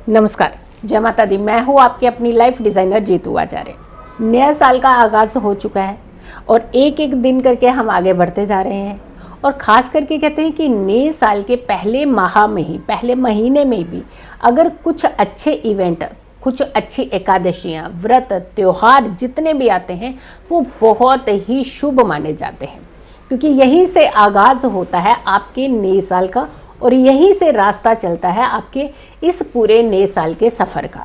नमस्कार, जय माता दी। मैं हूँ आपकी अपनी लाइफ डिज़ाइनर जीतू आचार्य। नया साल का आगाज़ हो चुका है और एक एक दिन करके हम आगे बढ़ते जा रहे हैं। और ख़ास करके कहते हैं कि नए साल के पहले माह में ही, पहले महीने में भी अगर कुछ अच्छे इवेंट, कुछ अच्छी एकादशियाँ, व्रत, त्यौहार जितने भी आते हैं वो बहुत ही शुभ माने जाते हैं, क्योंकि यहीं से आगाज़ होता है आपके नए साल का और यहीं से रास्ता चलता है आपके इस पूरे नए साल के सफ़र का।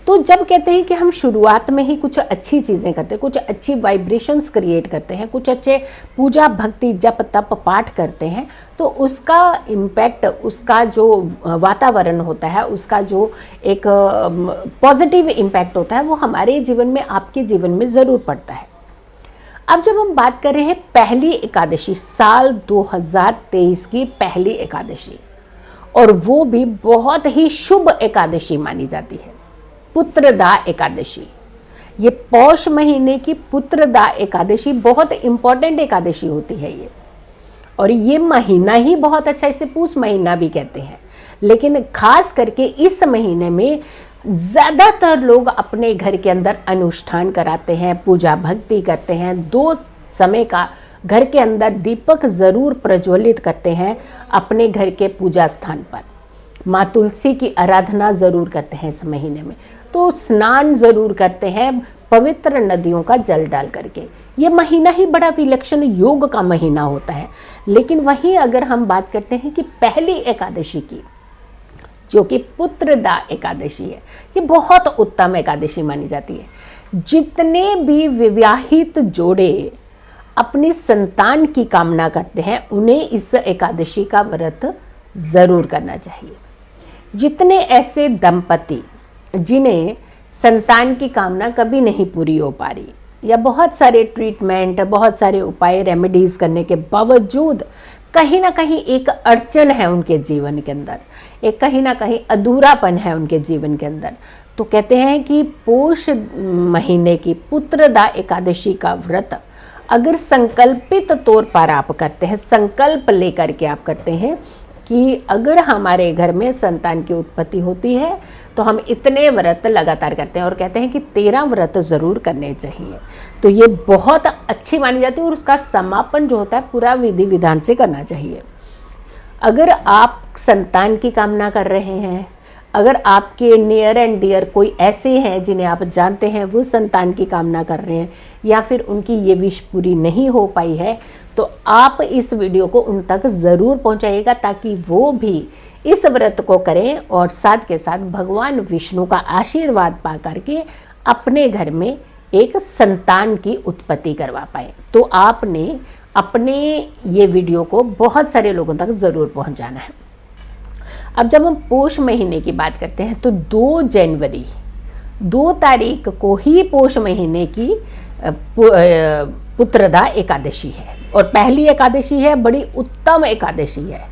तो जब कहते हैं कि हम शुरुआत में ही कुछ अच्छी चीज़ें करते हैं, कुछ अच्छी वाइब्रेशंस क्रिएट करते हैं, कुछ अच्छे पूजा भक्ति जप तप पाठ करते हैं, तो उसका इम्पैक्ट, उसका जो वातावरण होता है, उसका जो एक पॉजिटिव इम्पैक्ट होता है वो हमारे जीवन में, आपके जीवन में ज़रूर पड़ता है। अब जब हम बात कर रहे हैं पहली एकादशी, साल 2023 की पहली एकादशी, और वो भी बहुत ही शुभ एकादशी मानी जाती है, पुत्रदा एकादशी। ये पौष महीने की पुत्रदा एकादशी बहुत इम्पॉर्टेंट एकादशी होती है ये, और ये महीना ही बहुत अच्छा, इसे पूष महीना भी कहते हैं। लेकिन खास करके इस महीने में ज़्यादातर लोग अपने घर के अंदर अनुष्ठान कराते हैं, पूजा भक्ति करते हैं, 2 समय का घर के अंदर दीपक ज़रूर प्रज्वलित करते हैं अपने घर के पूजा स्थान पर। माँ तुलसी की आराधना ज़रूर करते हैं इस महीने में, तो स्नान ज़रूर करते हैं पवित्र नदियों का जल डाल करके। ये महीना ही बड़ा विलक्षण योग का महीना होता है। लेकिन वहीं अगर हम बात करते हैं कि पहली एकादशी की, जो कि पुत्रदा एकादशी है, ये बहुत उत्तम एकादशी मानी जाती है। जितने भी विवाहित जोड़े अपनी संतान की कामना करते हैं उन्हें इस एकादशी का व्रत ज़रूर करना चाहिए। जितने ऐसे दंपति जिन्हें संतान की कामना कभी नहीं पूरी हो पा रही, या बहुत सारे ट्रीटमेंट, बहुत सारे उपाय, रेमेडीज़ करने के बावजूद कहीं ना कहीं एक अड़चन है उनके जीवन के अंदर, एक कहीं ना कहीं अधूरापन है उनके जीवन के अंदर, तो कहते हैं कि पोष महीने की पुत्रदा एकादशी का व्रत अगर संकल्पित तौर पर आप करते हैं, संकल्प लेकर के आप करते हैं कि अगर हमारे घर में संतान की उत्पत्ति होती है तो हम इतने व्रत लगातार करते हैं, और कहते हैं कि 13 व्रत ज़रूर करने चाहिए, तो ये बहुत अच्छी मानी जाती है। और उसका समापन जो होता है पूरा विधि विधान से करना चाहिए। अगर आप संतान की कामना कर रहे हैं, अगर आपके नियर एंड डियर कोई ऐसे हैं जिन्हें आप जानते हैं वो संतान की कामना कर रहे हैं, या फिर उनकी ये विश पूरी नहीं हो पाई है, तो आप इस वीडियो को उन तक ज़रूर पहुंचाइएगा ताकि वो भी इस व्रत को करें और साथ के साथ भगवान विष्णु का आशीर्वाद पा करके अपने घर में एक संतान की उत्पत्ति करवा पाए। तो आपने अपने ये वीडियो को बहुत सारे लोगों तक ज़रूर पहुंचाना है। अब जब हम पोष महीने की बात करते हैं तो 2 जनवरी 2 तारीख को ही पोष महीने की पुत्रदा एकादशी है, और पहली एकादशी है, बड़ी उत्तम एकादशी है।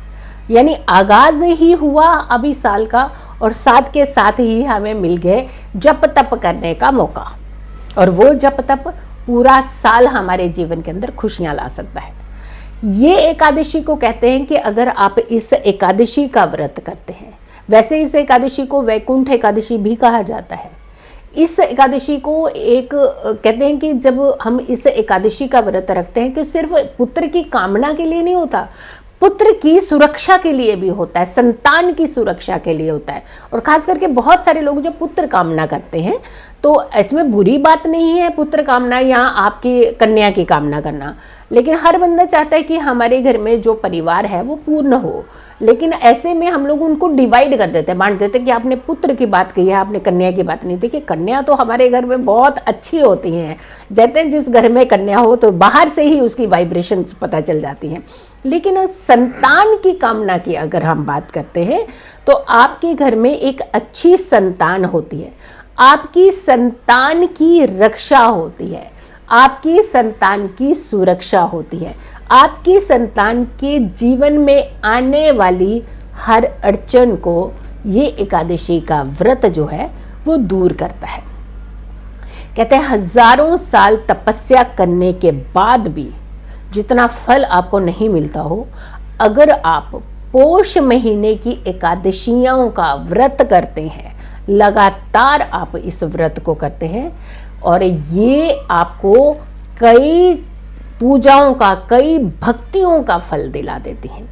यानी आगाज़ ही हुआ अभी साल का, और साथ के साथ ही हमें मिल गए जप तप करने का मौका, और वो जप तप पूरा साल हमारे जीवन के अंदर खुशियाँ ला सकता है। ये एकादशी को कहते हैं कि अगर आप इस एकादशी का व्रत करते हैं, वैसे इस एकादशी को वैकुंठ एकादशी भी कहा जाता है। इस एकादशी को एक कहते हैं कि जब हम इस एकादशी का व्रत रखते हैं कि सिर्फ पुत्र की कामना के लिए नहीं होता, पुत्र की सुरक्षा के लिए भी होता है, संतान की सुरक्षा के लिए होता है। और खास करके बहुत सारे लोग जो पुत्र कामना करते हैं, तो इसमें बुरी बात नहीं है पुत्र कामना या आपकी कन्या की कामना करना, लेकिन हर बंदा चाहता है कि हमारे घर में जो परिवार है वो पूर्ण हो। लेकिन ऐसे में हम लोग उनको डिवाइड कर देते हैं, बांट देते हैं कि आपने पुत्र की बात कही है, आपने कन्या की बात नहीं। देखिए, कन्या तो हमारे घर में बहुत अच्छी होती हैं, कहते हैं जिस घर में कन्या हो तो बाहर से ही उसकी वाइब्रेशंस पता चल जाती हैं। लेकिन संतान की कामना की अगर हम बात करते हैं तो आपके घर में एक अच्छी संतान होती है, आपकी संतान की रक्षा होती है, आपकी संतान की सुरक्षा होती है, आपकी संतान के जीवन में आने वाली हर अड़चन को ये एकादशी का व्रत जो है वो दूर करता है। कहते हैं हजारों साल तपस्या करने के बाद भी जितना फल आपको नहीं मिलता हो, अगर आप पोष महीने की एकादशियों का व्रत करते हैं, लगातार आप इस व्रत को करते हैं और ये आपको कई पूजाओं का, कई भक्तियों का फल दिला देती हैं।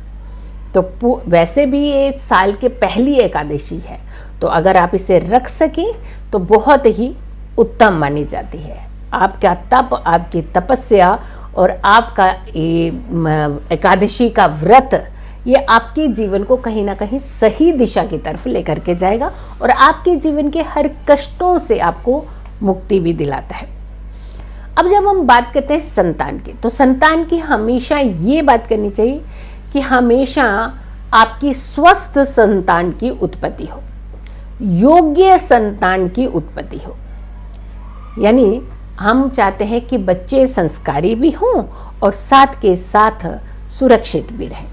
तो वैसे भी ये साल के पहली एकादशी है, तो अगर आप इसे रख सकें तो बहुत ही उत्तम मानी जाती है। आपका तप, आपकी तपस्या और आपका ये एकादशी का व्रत, ये आपके जीवन को कहीं ना कहीं सही दिशा की तरफ लेकर के जाएगा और आपके जीवन के हर कष्टों से आपको मुक्ति भी दिलाता है। अब जब हम बात करते हैं संतान की, तो संतान की हमेशा ये बात करनी चाहिए कि हमेशा आपकी स्वस्थ संतान की उत्पत्ति हो, योग्य संतान की उत्पत्ति हो। यानी हम चाहते हैं कि बच्चे संस्कारी भी हों और साथ के साथ सुरक्षित भी रहें।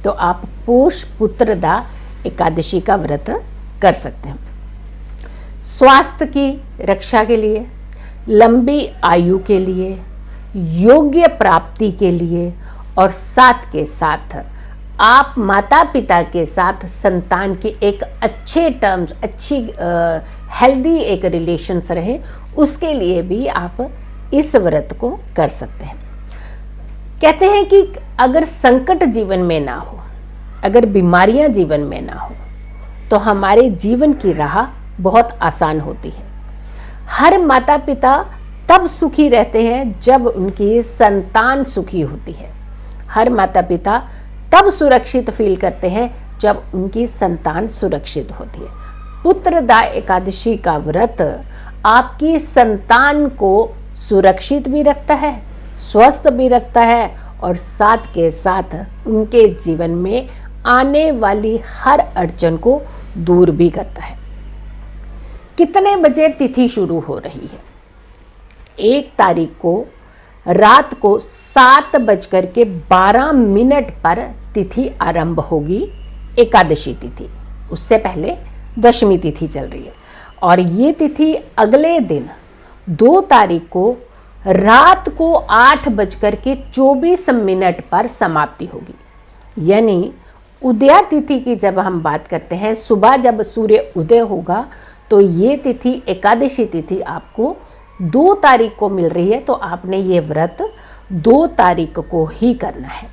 तो आप पोष पुत्रदा एकादशी का व्रत कर सकते हैं। स्वास्थ्य की रक्षा के लिए, लंबी आयु के लिए, योग्य प्राप्ति के लिए और साथ के साथ आप माता पिता के साथ संतान के एक अच्छे टर्म्स, अच्छी हेल्दी एक रिलेशंस रहे, उसके लिए भी आप इस व्रत को कर सकते हैं। कहते हैं कि अगर संकट जीवन में ना हो, अगर बीमारियां जीवन में ना हो, तो हमारे जीवन की राह बहुत आसान होती है। हर माता पिता तब सुखी रहते हैं जब उनकी संतान सुखी होती है। हर माता पिता तब सुरक्षित फील करते हैं जब उनकी संतान सुरक्षित होती है। पुत्रदा एकादशी का व्रत आपकी संतान को सुरक्षित भी रखता है, स्वस्थ भी रखता है और साथ के साथ उनके जीवन में आने वाली हर अड़चन को दूर भी करता है। कितने बजे तिथि शुरू हो रही है? 1 तारीख को रात को 7:12 पर तिथि आरंभ होगी, एकादशी तिथि। उससे पहले दशमी तिथि चल रही है और ये तिथि अगले दिन 2 तारीख को रात को 8:24 पर समाप्ति होगी। यानी उदया तिथि की जब हम बात करते हैं, सुबह जब सूर्य उदय होगा, तो ये तिथि एकादशी तिथि आपको 2 तारीख को मिल रही है। तो आपने ये व्रत 2 तारीख को ही करना है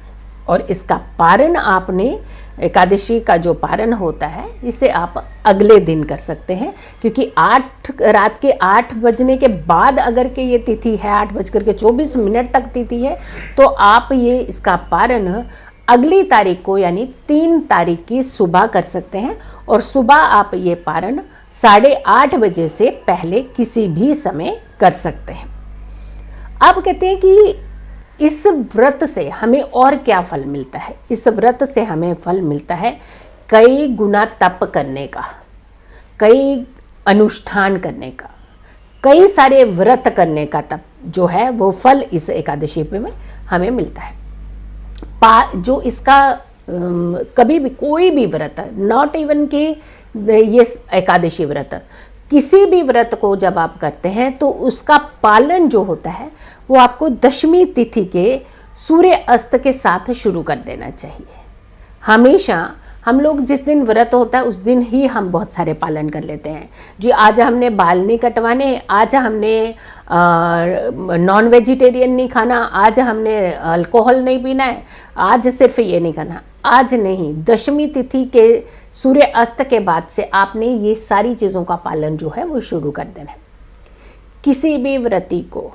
और इसका पारण आपने, एकादशी का जो पारण होता है, इसे आप अगले दिन कर सकते हैं, क्योंकि रात के 8 बजने के बाद अगर के ये तिथि है, 8:24 तक तिथि है, तो आप ये इसका पारण अगली तारीख को यानी 3 तारीख की सुबह कर सकते हैं और सुबह आप ये पारण 8:30 बजे से पहले किसी भी समय कर सकते हैं। अब कहते हैं कि इस व्रत से हमें और क्या फल मिलता है? इस व्रत से हमें फल मिलता है कई गुना तप करने का, कई अनुष्ठान करने का, कई सारे व्रत करने का तप जो है वो फल इस एकादशी पे में हमें मिलता है। जो इसका कभी भी कोई भी व्रत, नॉट इवन कि ये एकादशी व्रत, किसी भी व्रत को जब आप करते हैं तो उसका पालन जो होता है वो आपको दशमी तिथि के सूर्य अस्त के साथ शुरू कर देना चाहिए। हमेशा हम लोग जिस दिन व्रत होता है उस दिन ही हम बहुत सारे पालन कर लेते हैं। जी आज हमने बाल नहीं कटवाने, आज हमने नॉन वेजिटेरियन नहीं खाना, आज हमने अल्कोहल नहीं पीना है, आज सिर्फ ये नहीं करना। आज नहीं, दशमी तिथि के सूर्य अस्त के बाद से आपने ये सारी चीज़ों का पालन जो है वो शुरू कर देना है। किसी भी व्रती को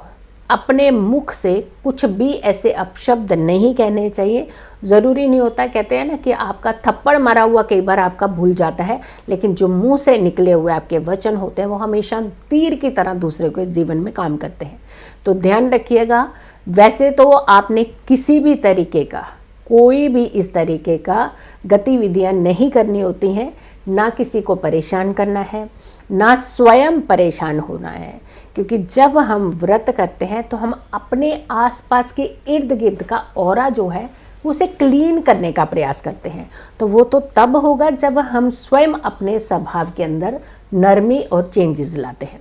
अपने मुख से कुछ भी ऐसे अपशब्द नहीं कहने चाहिए। ज़रूरी नहीं होता, कहते हैं ना कि आपका थप्पड़ मारा हुआ कई बार आपका भूल जाता है, लेकिन जो मुंह से निकले हुए आपके वचन होते हैं वो हमेशा तीर की तरह दूसरे के जीवन में काम करते हैं। तो ध्यान रखिएगा। वैसे तो आपने किसी भी तरीके का, कोई भी इस तरीके का गतिविधियां नहीं करनी होती हैं, ना किसी को परेशान करना है, ना स्वयं परेशान होना है, क्योंकि जब हम व्रत करते हैं तो हम अपने आसपास के इर्द गिर्द का ऑरा जो है उसे क्लीन करने का प्रयास करते हैं। तो वो तो तब होगा जब हम स्वयं अपने स्वभाव के अंदर नरमी और चेंजेस लाते हैं।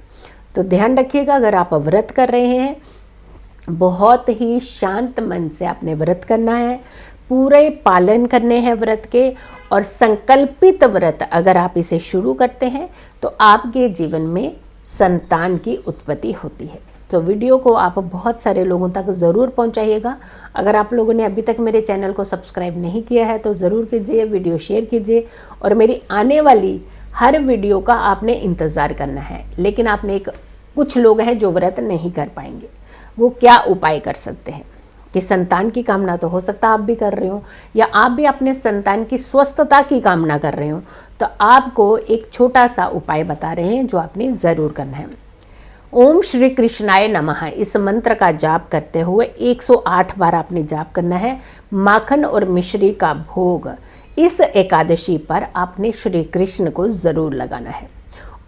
तो ध्यान रखिएगा, अगर आप व्रत कर रहे हैं, बहुत ही शांत मन से आपने व्रत करना है, पूरे पालन करने हैं व्रत के, और संकल्पित व्रत अगर आप इसे शुरू करते हैं तो आपके जीवन में संतान की उत्पत्ति होती है। तो वीडियो को आप बहुत सारे लोगों तक ज़रूर पहुंचाइएगा। अगर आप लोगों ने अभी तक मेरे चैनल को सब्सक्राइब नहीं किया है तो ज़रूर कीजिए, वीडियो शेयर कीजिए और मेरी आने वाली हर वीडियो का आपने इंतज़ार करना है। लेकिन आपने कुछ लोग हैं जो व्रत नहीं कर पाएंगे, वो क्या उपाय कर सकते हैं कि संतान की कामना तो हो सकता है आप भी कर रहे हो, या आप भी अपने संतान की स्वस्थता की कामना कर रहे हो, तो आपको एक छोटा सा उपाय बता रहे हैं जो आपने ज़रूर करना है। ओम श्री कृष्णाय नमः इस मंत्र का जाप करते हुए 108 बार आपने जाप करना है। माखन और मिश्री का भोग इस एकादशी पर आपने श्री कृष्ण को ज़रूर लगाना है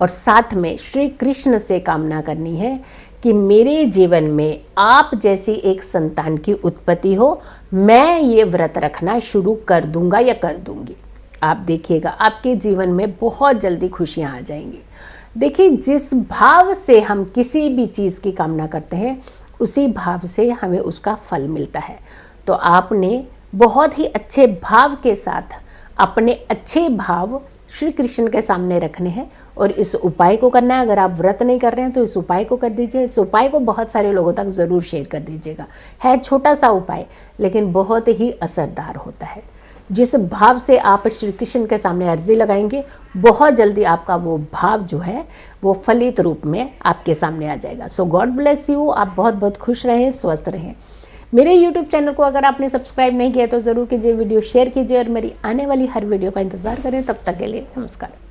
और साथ में श्री कृष्ण से कामना करनी है कि मेरे जीवन में आप जैसी एक संतान की उत्पत्ति हो, मैं ये व्रत रखना शुरू कर दूंगा या कर दूंगी। आप देखिएगा आपके जीवन में बहुत जल्दी खुशियाँ आ जाएंगी। देखिए, जिस भाव से हम किसी भी चीज़ की कामना करते हैं उसी भाव से हमें उसका फल मिलता है। तो आपने बहुत ही अच्छे भाव के साथ अपने अच्छे भाव श्री कृष्ण के सामने रखने हैं और इस उपाय को करना है। अगर आप व्रत नहीं कर रहे हैं तो इस उपाय को कर दीजिए। इस उपाय को बहुत सारे लोगों तक ज़रूर शेयर कर दीजिएगा। है छोटा सा उपाय लेकिन बहुत ही असरदार होता है। जिस भाव से आप श्री कृष्ण के सामने अर्जी लगाएंगे बहुत जल्दी आपका वो भाव जो है वो फलित रूप में आपके सामने आ जाएगा। सो गॉड ब्लेस यू। आप बहुत बहुत खुश रहें, स्वस्थ रहें। मेरे YouTube चैनल को अगर आपने सब्सक्राइब नहीं किया तो ज़रूर कीजिए, वीडियो शेयर कीजिए और मेरी आने वाली हर वीडियो का इंतज़ार करें। तब तक के लिए नमस्कार।